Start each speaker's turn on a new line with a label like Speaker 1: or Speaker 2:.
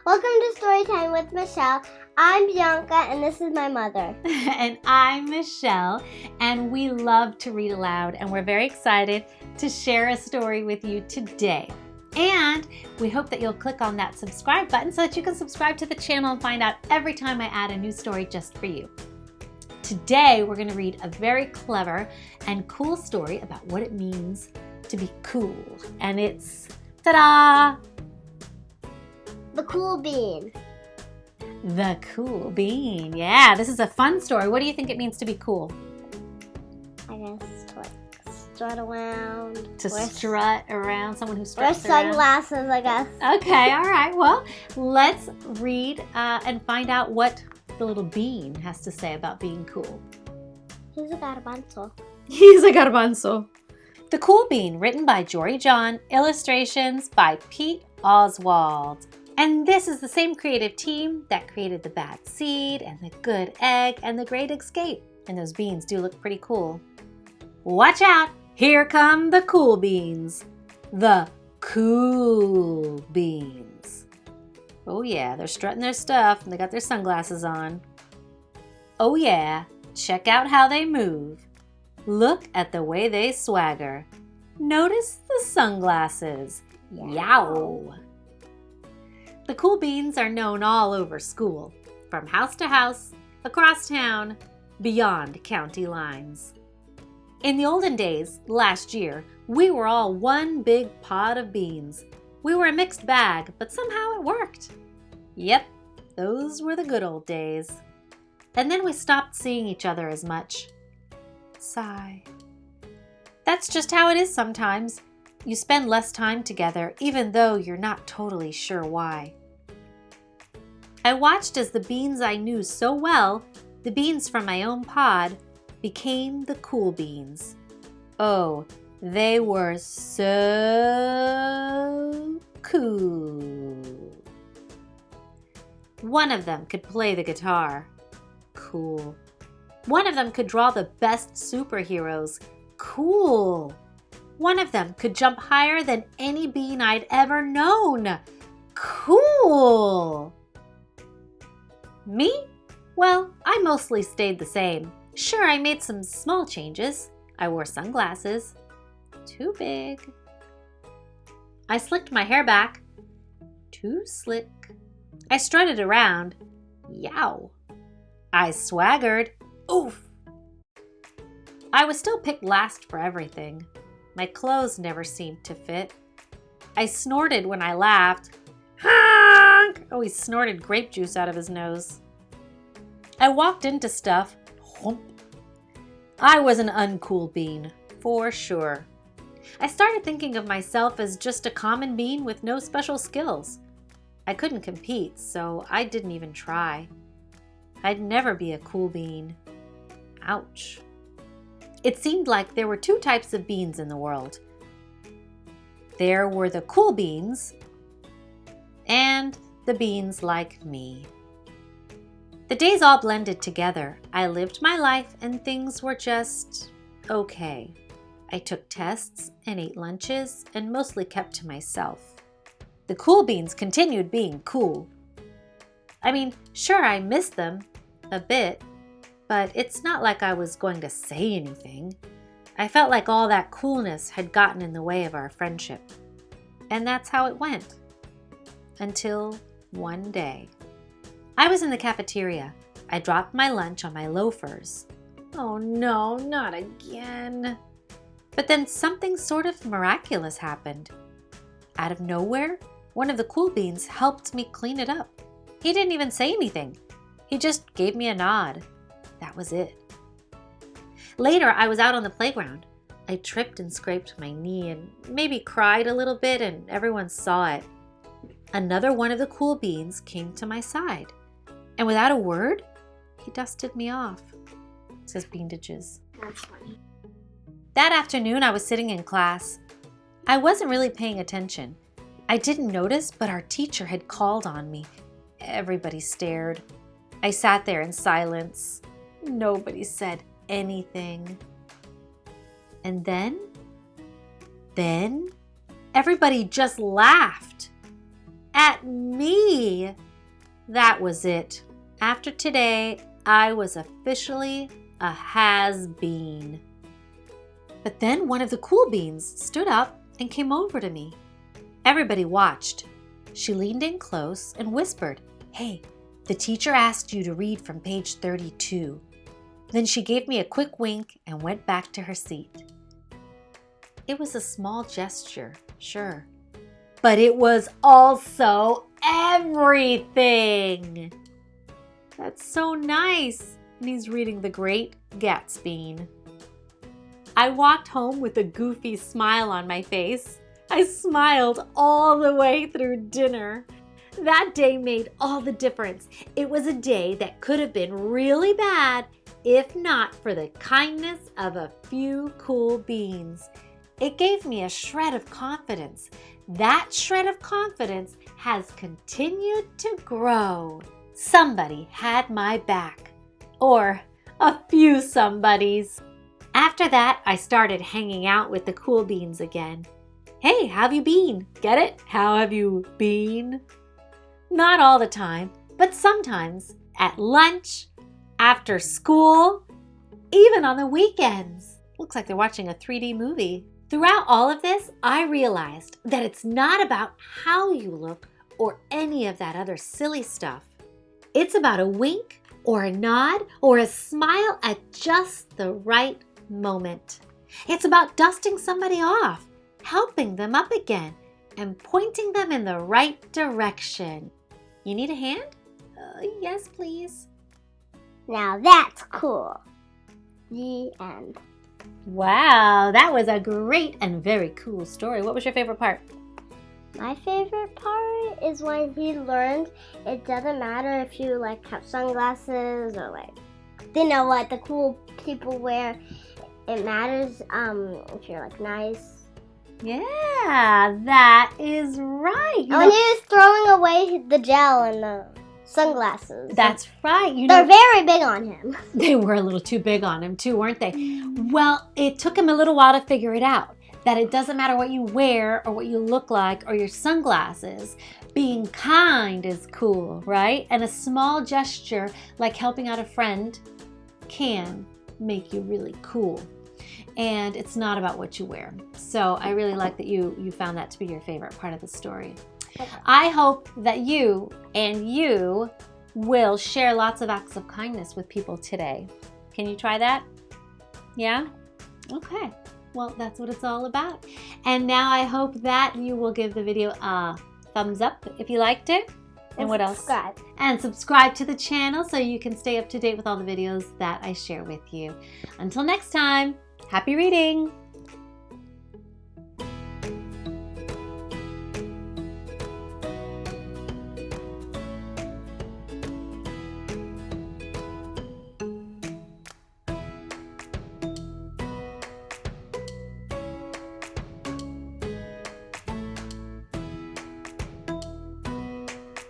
Speaker 1: Welcome to Story Time with Michele. I'm Bianca, and this is my mother.
Speaker 2: And I'm Michele, and we love to read aloud, and we're very excited to share a story with you today. And we hope that you'll click on that subscribe button so that you can subscribe to the channel and find out every time I add a new story just for you. Today, we're going to read a very clever and cool story about what it means to be cool. And it's, ta-da!
Speaker 1: The Cool Bean.
Speaker 2: The Cool Bean. Yeah, this is a fun story. What do you think it means to be cool?
Speaker 1: I guess to strut around.
Speaker 2: To strut around, someone who struts
Speaker 1: around. Or sunglasses, I guess.
Speaker 2: Okay, all right. Well, let's read and find out what the little bean has to say about being cool.
Speaker 1: He's a garbanzo.
Speaker 2: He's a garbanzo. The Cool Bean, written by Jory John, illustrations by Pete Oswald. And this is the same creative team that created The Bad Seed and The Good Egg and The Great Escape. And those beans do look pretty cool. Watch out! Here come the cool beans. The cool beans. Oh yeah, they're strutting their stuff and they got their sunglasses on. Oh yeah, check out how they move. Look at the way they swagger. Notice the sunglasses. Yow! The cool beans are known all over school, from house to house, across town, beyond county lines. In the olden days, last year, we were all one big pot of beans. We were a mixed bag, but somehow it worked. Yep, those were the good old days. And then we stopped seeing each other as much. Sigh. That's just how it is sometimes. You spend less time together, even though you're not totally sure why. I watched as the beans I knew so well, the beans from my own pod, became the cool beans. Oh, they were so cool. One of them could play the guitar. Cool. One of them could draw the best superheroes. Cool. One of them could jump higher than any bean I'd ever known. Cool! Me? Well, I mostly stayed the same. Sure, I made some small changes. I wore sunglasses. Too big. I slicked my hair back. Too slick. I strutted around. Yow. I swaggered. Oof. I was still picked last for everything. My clothes never seemed to fit. I snorted when I laughed. Honk! Oh, he snorted grape juice out of his nose. I walked into stuff. Whoomp. I was an uncool bean, for sure. I started thinking of myself as just a common bean with no special skills. I couldn't compete, so I didn't even try. I'd never be a cool bean. Ouch. It seemed like there were two types of beans in the world. There were the cool beans and the beans like me. The days all blended together. I lived my life and things were just okay. I took tests and ate lunches and mostly kept to myself. The cool beans continued being cool. I mean, sure, I missed them a bit, but it's not like I was going to say anything. I felt like all that coolness had gotten in the way of our friendship. And that's how it went. Until one day. I was in the cafeteria. I dropped my lunch on my loafers. Oh no, not again. But then something sort of miraculous happened. Out of nowhere, one of the cool beans helped me clean it up. He didn't even say anything. He just gave me a nod. That was it. Later, I was out on the playground. I tripped and scraped my knee and maybe cried a little bit, and everyone saw it. Another one of the cool beans came to my side, and without a word, he dusted me off. It says Beandages.
Speaker 1: That's funny.
Speaker 2: That afternoon, I was sitting in class. I wasn't really paying attention. I didn't notice, but our teacher had called on me. Everybody stared. I sat there in silence. Nobody said anything. And then everybody just laughed. at me. That was it. After today, I was officially a has-been. But then one of the cool beans stood up and came over to me. Everybody watched. She leaned in close and whispered, "Hey, the teacher asked you to read from page 32. Then she gave me a quick wink and went back to her seat. It was a small gesture, sure, but it was also everything. That's so nice." And he's reading The Great Gatsby. I walked home with a goofy smile on my face. I smiled all the way through dinner. That day made all the difference. It was a day that could have been really bad if not for the kindness of a few cool beans. It gave me a shred of confidence. That shred of confidence has continued to grow. Somebody had my back. Or a few somebodies. After that, I started hanging out with the cool beans again. Hey, how have you been? Get it? How have you been? Not all the time, but sometimes. At lunch, after school, even on the weekends. Looks like they're watching a 3D movie. Throughout all of this, I realized that it's not about how you look or any of that other silly stuff. It's about a wink or a nod or a smile at just the right moment. It's about dusting somebody off, helping them up again, and pointing them in the right direction. You need a hand? Yes, please.
Speaker 1: Now that's cool. The end.
Speaker 2: Wow, that was a great and very cool story. What was your favorite part?
Speaker 1: My favorite part is when he learned it doesn't matter if you like have sunglasses or like, you know what the cool people wear. It matters if you're like nice.
Speaker 2: Yeah, that is right.
Speaker 1: And when he was throwing away the gel and the sunglasses.
Speaker 2: That's right.
Speaker 1: They're very big on him.
Speaker 2: They were a little too big on him too, weren't they? Well, it took him a little while to figure it out. That it doesn't matter what you wear or what you look like or your sunglasses. Being kind is cool, right? And a small gesture like helping out a friend can make you really cool. And it's not about what you wear. So I really like that you found that to be your favorite part of the story. Okay. I hope that you will share lots of acts of kindness with people today. Can you try that? Yeah? Okay. Well, that's what it's all about. And now I hope that you will give the video a thumbs up if you liked it. And what else?
Speaker 1: Subscribe.
Speaker 2: And subscribe to the channel so you can stay up to date with all the videos that I share with you. Until next time, happy reading!